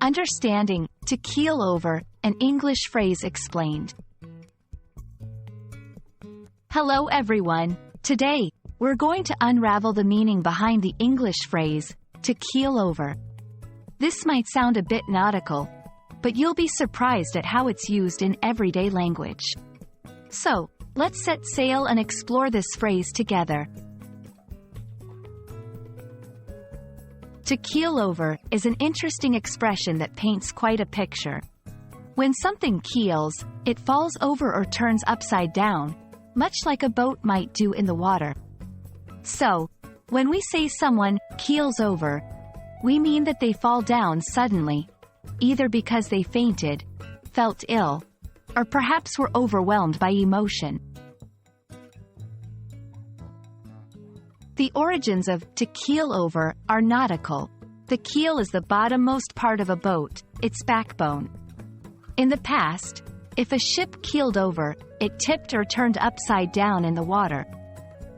Understanding to keel over, an English phrase explained. Hello everyone. Today, we're going to unravel the meaning behind the English phrase, to keel over. This might sound a bit nautical, but you'll be surprised at how it's used in everyday language. So, let's set sail and explore this phrase together. To keel over is an interesting expression that paints quite a picture. When something keels, it falls over or turns upside down, much like a boat might do in the water. So, when we say someone keels over, we mean that they fall down suddenly, either because they fainted, felt ill, or perhaps were overwhelmed by emotion. The origins of to keel over are nautical. The keel is the bottommost part of a boat, its backbone. In the past, if a ship keeled over, it tipped or turned upside down in the water.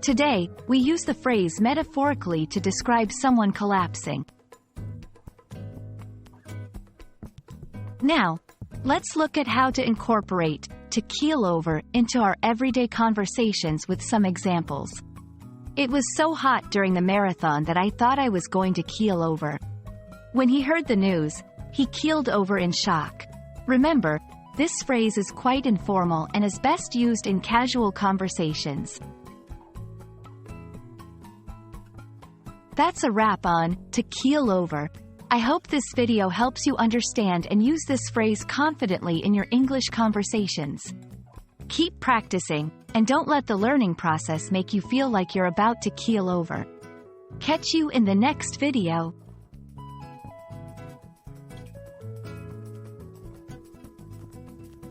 Today, we use the phrase metaphorically to describe someone collapsing. Now, let's look at how to incorporate to keel over into our everyday conversations with some examples. It was so hot during the marathon that I thought I was going to keel over. When he heard the news, he keeled over in shock. Remember, this phrase is quite informal and is best used in casual conversations. That's a wrap on to keel over. I hope this video helps you understand and use this phrase confidently in your English conversations. Keep practicing, and don't let the learning process make you feel like you're about to keel over. Catch you in the next video.